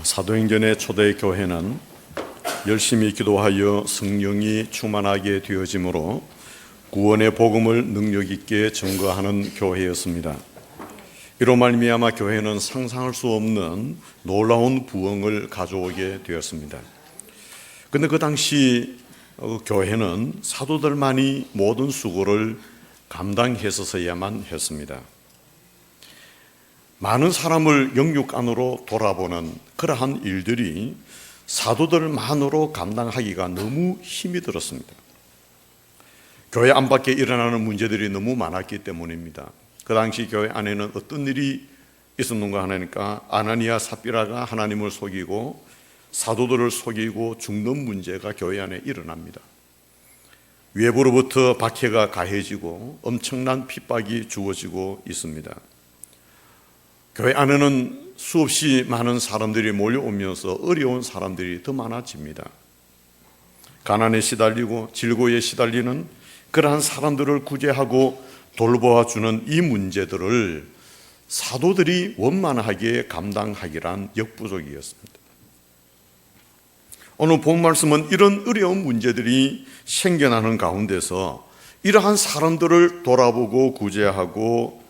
사도행전의 초대교회는 열심히 기도하여 성령이 충만하게 되어짐으로 구원의 복음을 능력 있게 증거하는 교회였습니다. 이로 말미암아 교회는 상상할 수 없는 놀라운 부흥을 가져오게 되었습니다. 그런데 그 당시 교회는 사도들만이 모든 수고를 감당했어야만 했습니다. 많은 사람을 영육 안으로 돌아보는 그러한 일들이 사도들만으로 감당하기가 너무 힘이 들었습니다. 교회 안팎에 일어나는 문제들이 너무 많았기 때문입니다. 그 당시 교회 안에는 어떤 일이 있었는가 하니까 아나니아 삽비라가 하나님을 속이고 사도들을 속이고 죽는 문제가 교회 안에 일어납니다. 외부로부터 박해가 가해지고 엄청난 핍박이 주어지고 있습니다. 교회 안에는 수없이 많은 사람들이 몰려오면서 어려운 사람들이 더 많아집니다. 가난에 시달리고 질고에 시달리는 그러한 사람들을 구제하고 돌보아주는 이 문제들을 사도들이 원만하게 감당하기란 역부족이었습니다. 오늘 본 말씀은 이런 어려운 문제들이 생겨나는 가운데서 이러한 사람들을 돌아보고 구제하고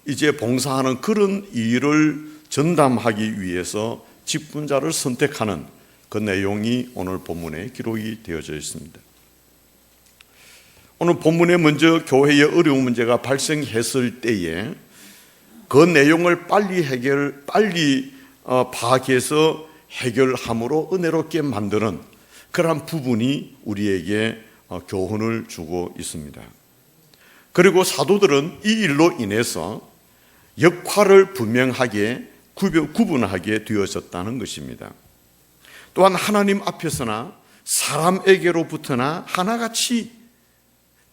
이제 봉사하는 그런 일을 전담하기 위해서 직분자를 선택하는 그 내용이 오늘 본문에 기록이 되어져 있습니다. 오늘 본문에 먼저 교회의 어려운 문제가 발생했을 때에 그 내용을 빨리 파악해서 해결함으로 은혜롭게 만드는 그러한 부분이 우리에게 교훈을 주고 있습니다. 그리고 사도들은 이 일로 인해서 역할을 분명하게 구분하게 되어졌다는 것입니다. 또한 하나님 앞에서나 사람에게로부터나 하나같이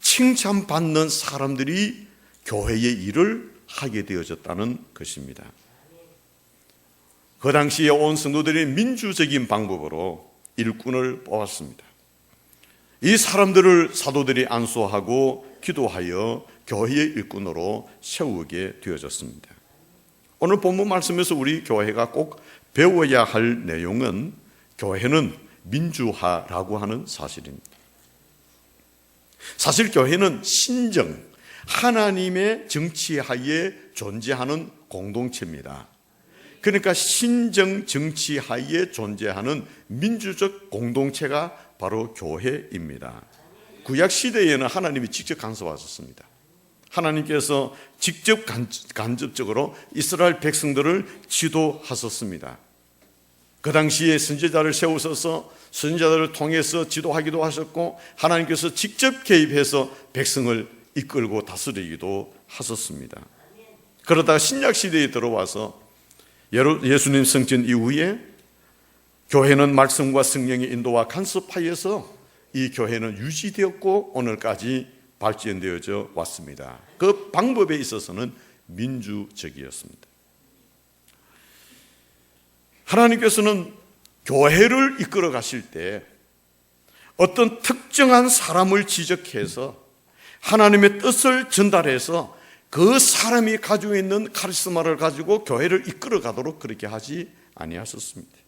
칭찬받는 사람들이 교회의 일을 하게 되어졌다는 것입니다. 그 당시에 온 성도들이 민주적인 방법으로 일꾼을 뽑았습니다. 이 사람들을 사도들이 안수하고 기도하여 교회의 일꾼으로 세우게 되어졌습니다. 오늘 본문 말씀에서 우리 교회가 꼭 배워야 할 내용은 교회는 민주화라고 하는 사실입니다. 사실 교회는 신정, 하나님의 정치하에 존재하는 공동체입니다. 그러니까 신정 정치하에 존재하는 민주적 공동체가 바로 교회입니다. 구약 시대에는 하나님이 직접 간섭하셨습니다. 하나님께서 직접 간접적으로 이스라엘 백성들을 지도하셨습니다. 그 당시에 선지자를 세우셔서 선지자들을 통해서 지도하기도 하셨고 하나님께서 직접 개입해서 백성을 이끌고 다스리기도 하셨습니다. 그러다가 신약 시대에 들어와서 예수님 승천 이후에 교회는 말씀과 성령의 인도와 간섭하여서 이 교회는 유지되었고 오늘까지 발전되어져 왔습니다. 그 방법에 있어서는 민주적이었습니다. 하나님께서는 교회를 이끌어 가실 때 어떤 특정한 사람을 지적해서 하나님의 뜻을 전달해서 그 사람이 가지고 있는 카리스마를 가지고 교회를 이끌어 가도록 그렇게 하지 아니하셨습니다.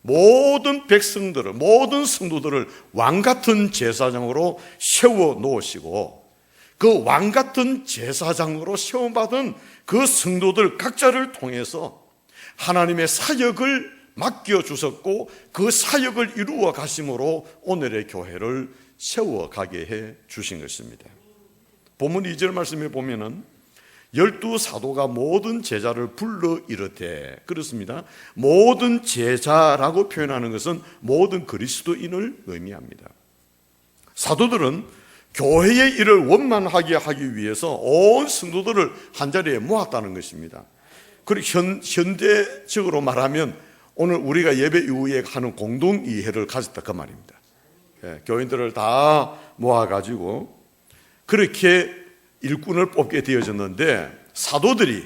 모든 백성들을, 모든 성도들을 왕같은 제사장으로 세워 놓으시고 그 왕같은 제사장으로 세워받은 그 성도들 각자를 통해서 하나님의 사역을 맡겨주셨고 그 사역을 이루어 가심으로 오늘의 교회를 세워가게 해 주신 것입니다. 본문 2절 말씀에 보면은 12사도가 모든 제자를 불러 이르되, 그렇습니다. 모든 제자라고 표현하는 것은 모든 그리스도인을 의미합니다. 사도들은 교회의 일을 원만하게 하기 위해서 온 성도들을 한자리에 모았다는 것입니다. 그리고 현대적으로 말하면 오늘 우리가 예배 이후에 하는 공동이해를 가졌다 그 말입니다. 교인들을 다 모아가지고 그렇게 일꾼을 뽑게 되어졌는데 사도들이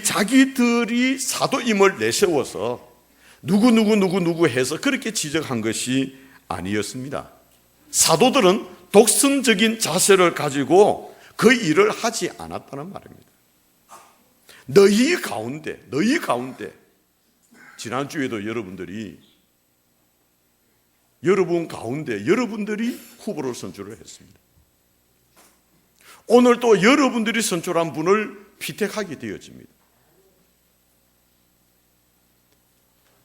자기들이 사도임을 내세워서 누구 해서 그렇게 지적한 것이 아니었습니다. 사도들은 독선적인 자세를 가지고 그 일을 하지 않았다는 말입니다. 너희 가운데 지난주에도 여러분들이 후보를 선출을 했습니다. 오늘 또 여러분들이 선출한 분을 피택하게 되어집니다.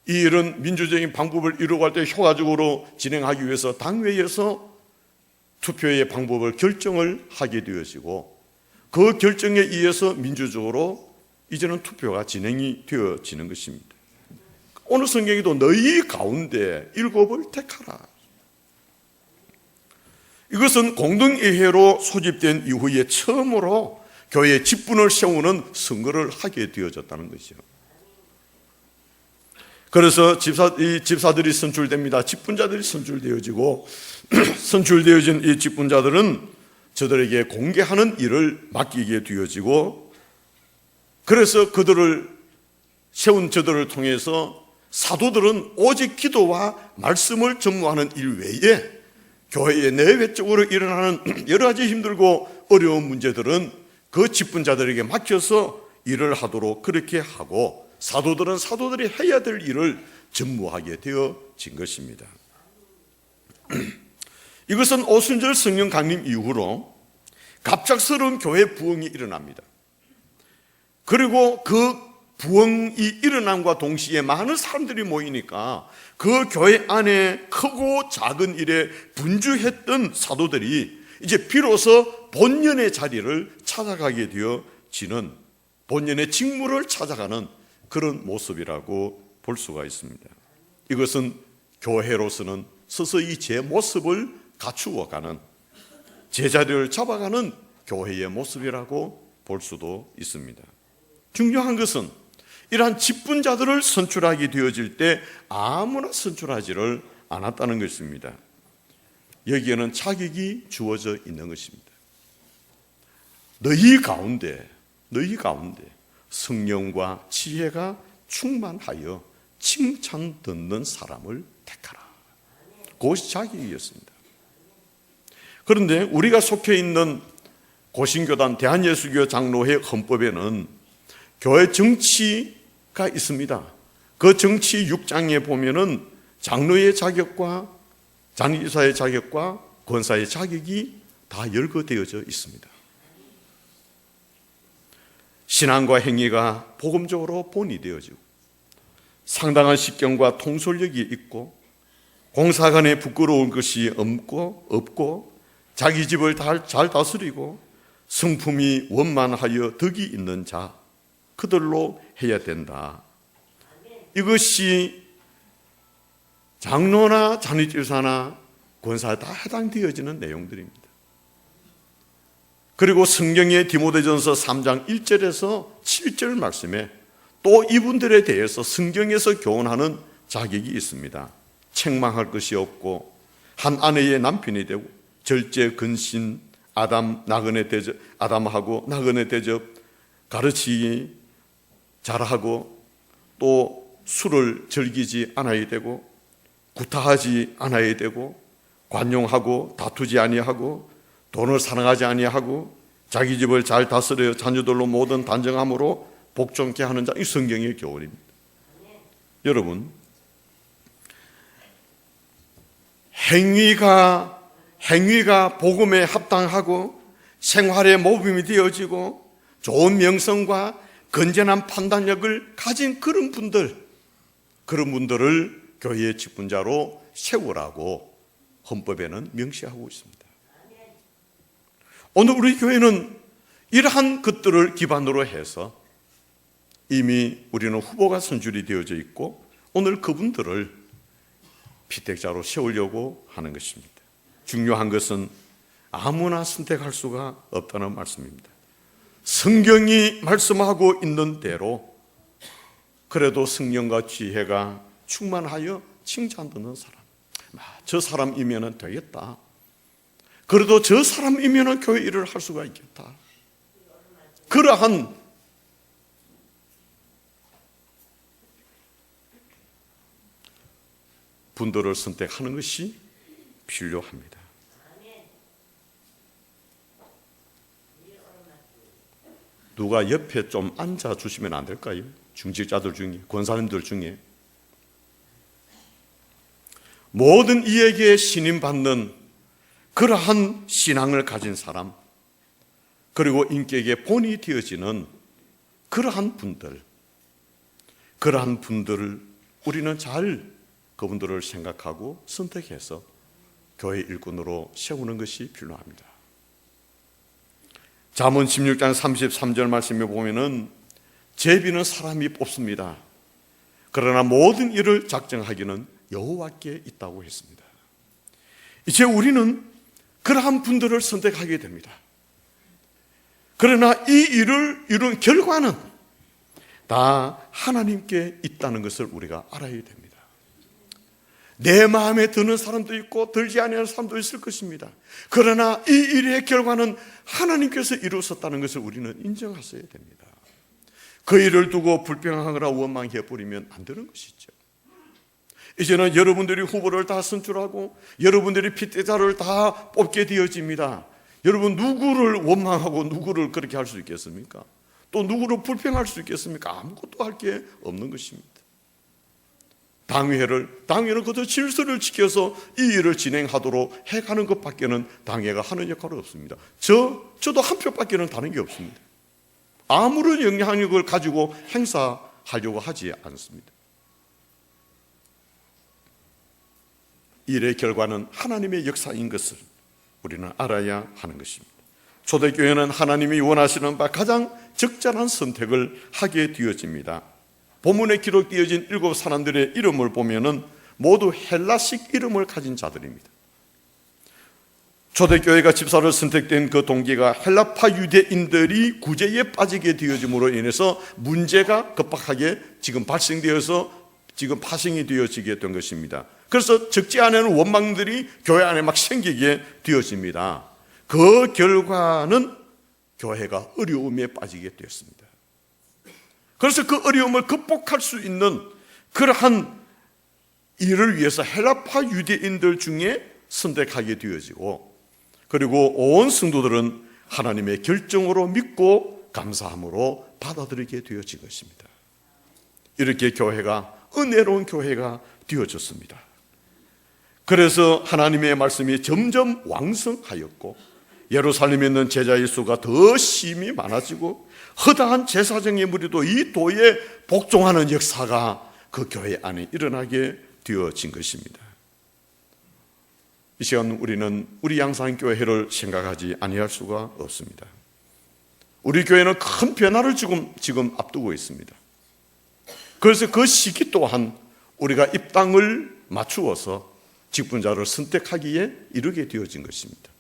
이 일은 민주적인 방법을 이루어갈 때 효과적으로 진행하기 위해서 당회에서 투표의 방법을 결정을 하게 되어지고, 그 결정에 의해서 민주적으로 이제는 투표가 진행이 되어지는 것입니다. 오늘 성경에도 너희 가운데 7을 택하라. 이것은 공동의회로 소집된 이후에 처음으로 교회의 직분을 세우는 선거를 하게 되어졌다는 것이죠. 그래서 집사들이 선출됩니다. 직분자들이 선출되어지고, 선출되어진 이 직분자들은 저들에게 공개하는 일을 맡기게 되어지고, 그래서 세운 저들을 통해서 사도들은 오직 기도와 말씀을 전무하는 일 외에 교회의 내외적으로 일어나는 여러 가지 힘들고 어려운 문제들은 그 직분자들에게 맡겨서 일을 하도록 그렇게 하고, 사도들은 사도들이 해야 될 일을 전무하게 되어진 것입니다. 이것은 오순절 성령 강림 이후로 갑작스러운 교회 부흥이 일어납니다. 그리고 그 부흥이 일어남과 동시에 많은 사람들이 모이니까 그 교회 안에 크고 작은 일에 분주했던 사도들이 이제 비로소 본연의 자리를 찾아가게 되어지는, 본연의 직무를 찾아가는 그런 모습이라고 볼 수가 있습니다. 이것은 교회로서는 서서히 제 모습을 갖추어가는, 제자리를 잡아가는 교회의 모습이라고 볼 수도 있습니다. 중요한 것은 이러한 직분자들을 선출하게 되어질 때 아무나 선출하지를 않았다는 것입니다. 여기에는 자격이 주어져 있는 것입니다. 너희 가운데 성령과 지혜가 충만하여 칭찬 듣는 사람을 택하라. 그것이 자격이었습니다. 그런데 우리가 속해 있는 고신교단 대한예수교 장로회 헌법에는 교회 정치가 있습니다. 그 정치 6장에 보면은 장로의 자격과 장의사의 자격과 권사의 자격이 다 열거되어져 있습니다. 신앙과 행위가 복음적으로 본이되어지고, 상당한 식견과 통솔력이 있고, 공사 간에 부끄러운 것이 없고, 자기 집을 잘 다스리고, 성품이 원만하여 덕이 있는 자, 그들로 해야 된다. 이것이 장로나 장로집사나 권사에 다 해당되어지는 내용들입니다. 그리고 성경의 디모데전서 3장 1절에서 7절 말씀에 또 이분들에 대해서 성경에서 교훈하는 자격이 있습니다. 책망할 것이 없고, 한 아내의 남편이 되고, 절제, 근신, 아담하고 나그네 대접, 가르치기 잘하고, 또 술을 즐기지 않아야 되고, 구타하지 않아야 되고, 관용하고 다투지 아니하고, 돈을 사랑하지 아니하고, 자기 집을 잘 다스려 자녀들로 모든 단정함으로 복종케 하는 자, 이 성경의 교훈입니다. 여러분, 행위가 복음에 합당하고 생활의 모범이 되어지고 좋은 명성과 건전한 판단력을 가진 그런 분들을 교회의 직분자로 세우라고 헌법에는 명시하고 있습니다. 오늘 우리 교회는 이러한 것들을 기반으로 해서 이미 우리는 후보가 선출이 되어져 있고, 오늘 그분들을 피택자로 세우려고 하는 것입니다. 중요한 것은 아무나 선택할 수가 없다는 말씀입니다. 성경이 말씀하고 있는 대로 그래도 성령과 지혜가 충만하여 칭찬 듣는 사람, 저 사람이면 되겠다, 그래도 저 사람이면 교회 일을 할 수가 있겠다, 그러한 분들을 선택하는 것이 필요합니다. 누가 옆에 좀 앉아주시면 안 될까요? 중직자들 중에, 권사님들 중에. 모든 이에게 신임받는 그러한 신앙을 가진 사람, 그리고 인격의 본이 되어지는 그러한 분들을 우리는 잘 그분들을 생각하고 선택해서 교회 일꾼으로 세우는 것이 필요합니다. 잠언 16장 33절 말씀에 보면은 제비는 사람이 뽑습니다. 그러나 모든 일을 작정하기는 여호와께 있다고 했습니다. 이제 우리는 그러한 분들을 선택하게 됩니다. 그러나 이 일을 이룬 결과는 다 하나님께 있다는 것을 우리가 알아야 됩니다. 내 마음에 드는 사람도 있고 들지 않는 사람도 있을 것입니다. 그러나 이 일의 결과는 하나님께서 이루셨다는 것을 우리는 인정하셔야 됩니다. 그 일을 두고 불평하거나 원망해버리면 안 되는 것이죠. 이제는 여러분들이 후보를 다 선출하고 여러분들이 핏대자를 다 뽑게 되어집니다. 여러분, 누구를 원망하고 누구를 그렇게 할 수 있겠습니까? 또 누구를 불평할 수 있겠습니까? 아무것도 할 게 없는 것입니다. 당회는 그저 질서를 지켜서 이 일을 진행하도록 해가는 것밖에는 당회가 하는 역할은 없습니다. 저도 한 표밖에는 다른 게 없습니다. 아무런 영향력을 가지고 행사하려고 하지 않습니다. 일의 결과는 하나님의 역사인 것을 우리는 알아야 하는 것입니다. 초대교회는 하나님이 원하시는 바 가장 적절한 선택을 하게 되어집니다. 본문에 기록되어진 7 사람들의 이름을 보면은 모두 헬라식 이름을 가진 자들입니다. 초대교회가 집사를 선택된 그 동기가 헬라파 유대인들이 구제에 빠지게 되어짐으로 인해서 문제가 급박하게 지금 발생되어서 지금 파생이 되어지게 된 것입니다. 그래서 적지 않은 원망들이 교회 안에 막 생기게 되어집니다. 그 결과는 교회가 어려움에 빠지게 되었습니다. 그래서 그 어려움을 극복할 수 있는 그러한 일을 위해서 헬라파 유대인들 중에 선택하게 되어지고, 그리고 온 성도들은 하나님의 결정으로 믿고 감사함으로 받아들이게 되어진 것입니다. 이렇게 교회가 은혜로운 교회가 되어졌습니다. 그래서 하나님의 말씀이 점점 왕성하였고 예루살렘에 있는 제자의 수가 더 심히 많아지고 허다한 제사장의 무리도 이 도에 복종하는 역사가 그 교회 안에 일어나게 되어진 것입니다. 이 시간 우리는 우리 양산교회를 생각하지 아니할 수가 없습니다. 우리 교회는 큰 변화를 지금 앞두고 있습니다. 그래서 그 시기 또한 우리가 입당을 맞추어서 직분자를 선택하기에 이르게 되어진 것입니다.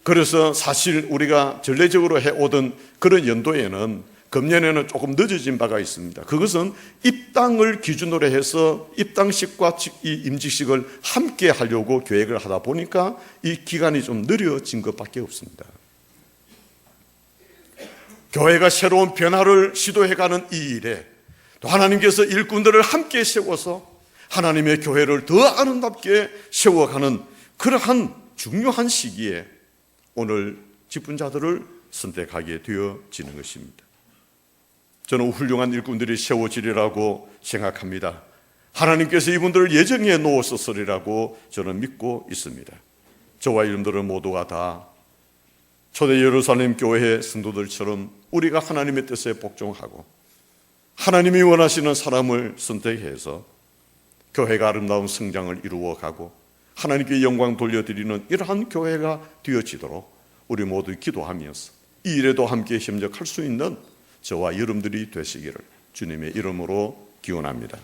그래서 사실 우리가 전례적으로 해오던 그런 연도에는 금년에는 조금 늦어진 바가 있습니다. 그것은 입당을 기준으로 해서 입당식과 이 임직식을 함께 하려고 계획을 하다 보니까 이 기간이 좀 느려진 것밖에 없습니다. 교회가 새로운 변화를 시도해가는 이 일에 또 하나님께서 일꾼들을 함께 세워서 하나님의 교회를 더 아름답게 세워가는 그러한 중요한 시기에 오늘 직분자들을 선택하게 되어지는 것입니다. 저는 훌륭한 일꾼들이 세워지리라고 생각합니다. 하나님께서 이분들을 예정해 놓으셨으리라고 저는 믿고 있습니다. 저와 이분들은 모두가 다 초대 예루살렘 교회 성도들처럼 우리가 하나님의 뜻에 복종하고 하나님이 원하시는 사람을 선택해서 교회가 아름다운 성장을 이루어가고 하나님께 영광 돌려드리는 이러한 교회가 되어지도록 우리 모두 기도하면서 이 일에도 함께 협력할 수 있는 저와 여러분들이 되시기를 주님의 이름으로 기원합니다.